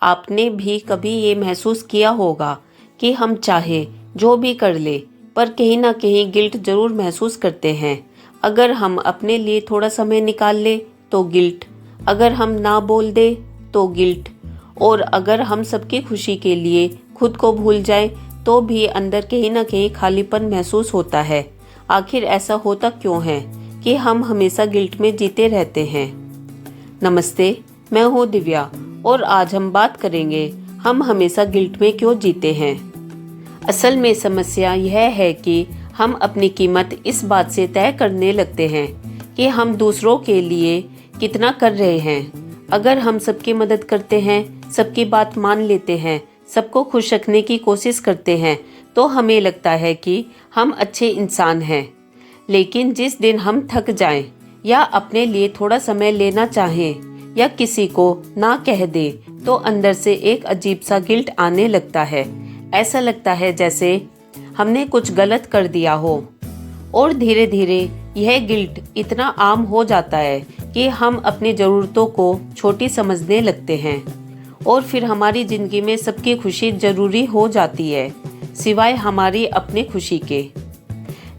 आपने भी कभी ये महसूस किया होगा कि हम चाहे जो भी कर ले पर कहीं ना कहीं गिल्ट ज़रूर महसूस करते हैं। अगर हम अपने लिए थोड़ा समय निकाल ले तो गिल्ट, अगर हम ना बोल दे तो गिल्ट, और अगर हम सबकी खुशी के लिए खुद को भूल जाए तो भी अंदर कहीं ना कहीं खालीपन महसूस होता है। आखिर ऐसा होता क्यों है कि हम हमेशा गिल्ट में जीते रहते हैं? नमस्ते, मैं हूँ दिव्या और आज हम बात करेंगे हम हमेशा गिल्ट में क्यों जीते हैं। असल में समस्या यह है कि हम अपनी कीमत इस बात से तय करने लगते हैं कि हम दूसरों के लिए कितना कर रहे हैं। अगर हम सबकी मदद करते हैं, सबकी बात मान लेते हैं, सबको खुश रखने की कोशिश करते हैं तो हमें लगता है कि हम अच्छे इंसान हैं। लेकिन जिस दिन हम थक जाएं या अपने लिए थोड़ा समय लेना चाहें या किसी को ना कह दे तो अंदर से एक अजीब सा गिल्ट आने लगता है। ऐसा लगता है जैसे हमने कुछ गलत कर दिया हो, और धीरे धीरे यह गिल्ट इतना आम हो जाता है कि हम अपनी ज़रूरतों को छोटी समझने लगते हैं और फिर हमारी ज़िंदगी में सबकी खुशी ज़रूरी हो जाती है सिवाय हमारी अपनी खुशी के।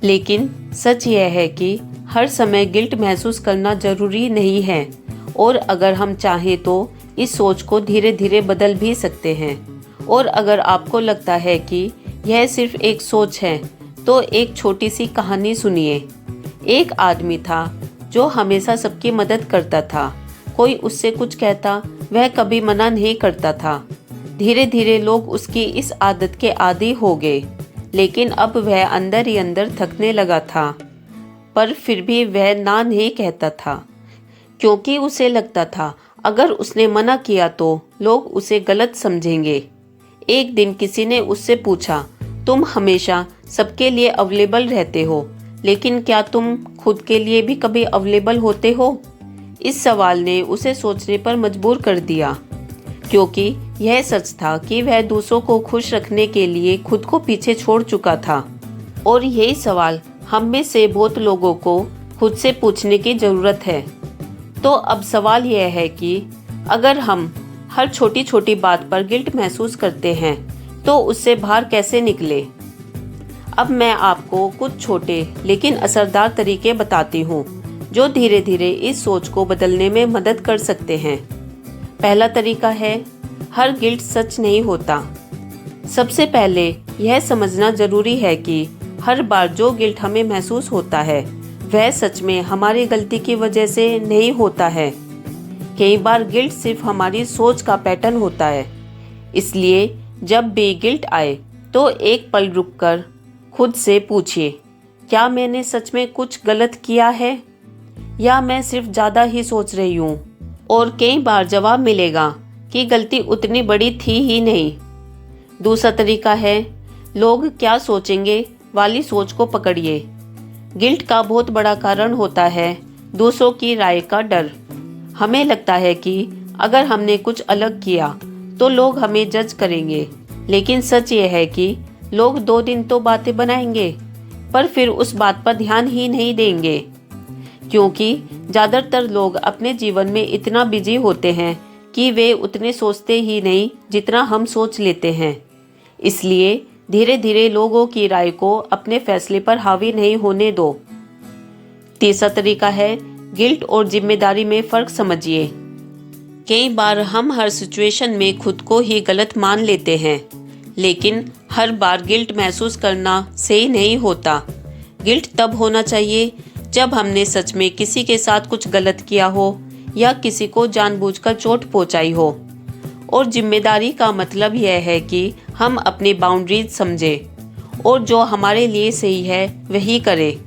लेकिन सच यह है कि हर समय गिल्ट महसूस करना ज़रूरी नहीं है, और अगर हम चाहें तो इस सोच को धीरे धीरे बदल भी सकते हैं। और अगर आपको लगता है कि यह सिर्फ एक सोच है तो एक छोटी सी कहानी सुनिए। एक आदमी था जो हमेशा सबकी मदद करता था। कोई उससे कुछ कहता वह कभी मना नहीं करता था। धीरे धीरे लोग उसकी इस आदत के आदी हो गए, लेकिन अब वह अंदर ही अंदर थकने लगा था। पर फिर भी वह ना नहीं कहता था, क्योंकि उसे लगता था अगर उसने मना किया तो लोग उसे गलत समझेंगे। एक दिन किसी ने उससे पूछा, तुम हमेशा सबके लिए अवेलेबल रहते हो, लेकिन क्या तुम खुद के लिए भी कभी अवेलेबल होते हो? इस सवाल ने उसे सोचने पर मजबूर कर दिया, क्योंकि यह सच था कि वह दूसरों को खुश रखने के लिए खुद को पीछे छोड़ चुका था। और यही सवाल हम में से बहुत लोगों को खुद से पूछने की ज़रूरत है। तो अब सवाल यह है कि अगर हम हर छोटी छोटी बात पर गिल्ट महसूस करते हैं तो उससे बाहर कैसे निकले। अब मैं आपको कुछ छोटे लेकिन असरदार तरीके बताती हूँ जो धीरे धीरे इस सोच को बदलने में मदद कर सकते हैं। पहला तरीका है, हर गिल्ट सच नहीं होता। सबसे पहले यह समझना जरूरी है कि हर बार जो गिल्ट हमें महसूस होता है वह सच में हमारी गलती की वजह से नहीं होता है। कई बार गिल्ट सिर्फ हमारी सोच का पैटर्न होता है। इसलिए जब भी गिल्ट आए तो एक पल रुककर खुद से पूछिए, क्या मैंने सच में कुछ गलत किया है या मैं सिर्फ ज़्यादा ही सोच रही हूँ? और कई बार जवाब मिलेगा कि गलती उतनी बड़ी थी ही नहीं। दूसरा तरीका है, लोग क्या सोचेंगे वाली सोच को पकड़िए। गिल्ट का बहुत बड़ा कारण होता है दूसरों की राय का डर। हमें लगता है कि अगर हमने कुछ अलग किया तो लोग हमें जज करेंगे, लेकिन सच ये है कि लोग 2 दिन तो बातें बनाएंगे पर फिर उस बात पर ध्यान ही नहीं देंगे, क्योंकि ज़्यादातर लोग अपने जीवन में इतना बिजी होते हैं कि वे उतने सोचते ही नहीं जितना हम सोच लेते हैं। इसलिए धीरे धीरे लोगों की राय को अपने फैसले पर हावी नहीं होने दो। तीसरा तरीका है, गिल्ट और जिम्मेदारी में फ़र्क समझिए। कई बार हम हर सिचुएशन में खुद को ही गलत मान लेते हैं, लेकिन हर बार गिल्ट महसूस करना सही नहीं होता। गिल्ट तब होना चाहिए जब हमने सच में किसी के साथ कुछ गलत किया हो या किसी को जानबूझकर चोट पहुंचाई हो। और जिम्मेदारी का मतलब यह है कि हम अपनी बाउंड्रीज समझें और जो हमारे लिए सही है वही करें।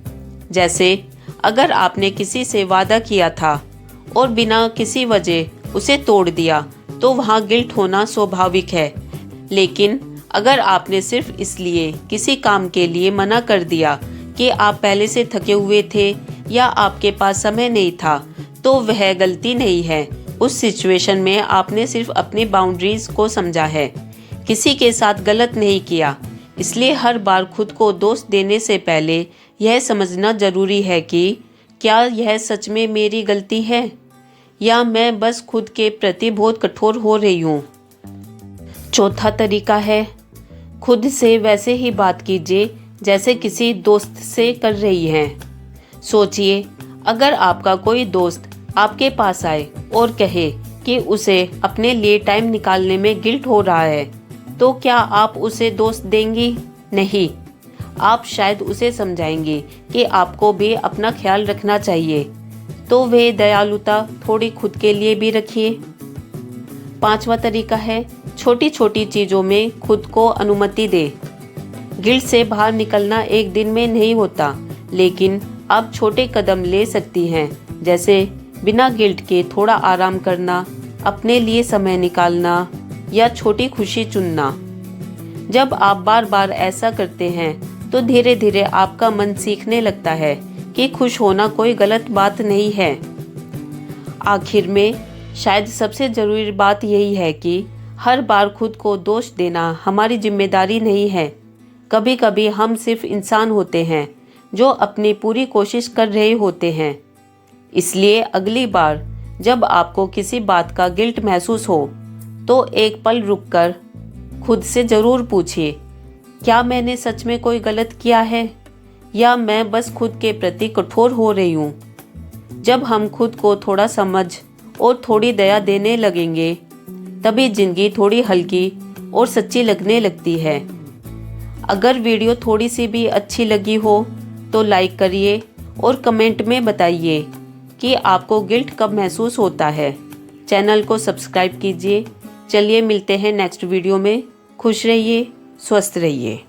जैसे अगर आपने किसी से वादा किया था और बिना किसी वजह उसे तोड़ दिया तो वहाँ गिल्ट होना स्वाभाविक है। लेकिन अगर आपने सिर्फ इसलिए किसी काम के लिए मना कर दिया कि आप पहले से थके हुए थे या आपके पास समय नहीं था तो वह गलती नहीं है। उस सिचुएशन में आपने सिर्फ अपनी बाउंड्रीज को समझा है, किसी के साथ गलत नहीं किया। इसलिए हर बार खुद को दोष देने से पहले यह समझना जरूरी है कि क्या यह सच में मेरी गलती है या मैं बस खुद के प्रति बहुत कठोर हो रही हूँ। चौथा तरीका है, खुद से वैसे ही बात कीजिए जैसे किसी दोस्त से कर रही हैं। सोचिए, अगर आपका कोई दोस्त आपके पास आए और कहे कि उसे अपने लिए टाइम निकालने में गिल्ट हो रहा है, तो क्या आप उसे दोस्त देंगी? नहीं, आप शायद उसे समझाएंगे कि आपको भी अपना ख्याल रखना चाहिए, तो वे दयालुता थोड़ी खुद के लिए भी रखिए। पांचवा तरीका है, छोटी छोटी चीज़ों में खुद को अनुमति दे। गिल्ट से बाहर निकलना एक दिन में नहीं होता, लेकिन आप छोटे कदम ले सकती हैं, जैसे बिना गिल्ट के थोड़ा आराम करना, अपने लिए समय निकालना या छोटी खुशी चुनना। जब आप बार बार ऐसा करते हैं तो धीरे धीरे आपका मन सीखने लगता है कि खुश होना कोई गलत बात नहीं है। आखिर में शायद सबसे ज़रूरी बात यही है कि हर बार खुद को दोष देना हमारी जिम्मेदारी नहीं है। कभी कभी हम सिर्फ इंसान होते हैं जो अपनी पूरी कोशिश कर रहे होते हैं। इसलिए अगली बार जब आपको किसी बात का गिल्ट महसूस हो तो एक पल रुककर खुद से ज़रूर पूछिए, क्या मैंने सच में कोई गलत किया है या मैं बस खुद के प्रति कठोर हो रही हूँ? जब हम खुद को थोड़ा समझ और थोड़ी दया देने लगेंगे, तभी ज़िंदगी थोड़ी हल्की और सच्ची लगने लगती है। अगर वीडियो थोड़ी सी भी अच्छी लगी हो तो लाइक करिए और कमेंट में बताइए कि आपको गिल्ट कब महसूस होता है। चैनल को सब्सक्राइब कीजिए। चलिए मिलते हैं नेक्स्ट वीडियो में। खुश रहिए, स्वस्थ रहिए।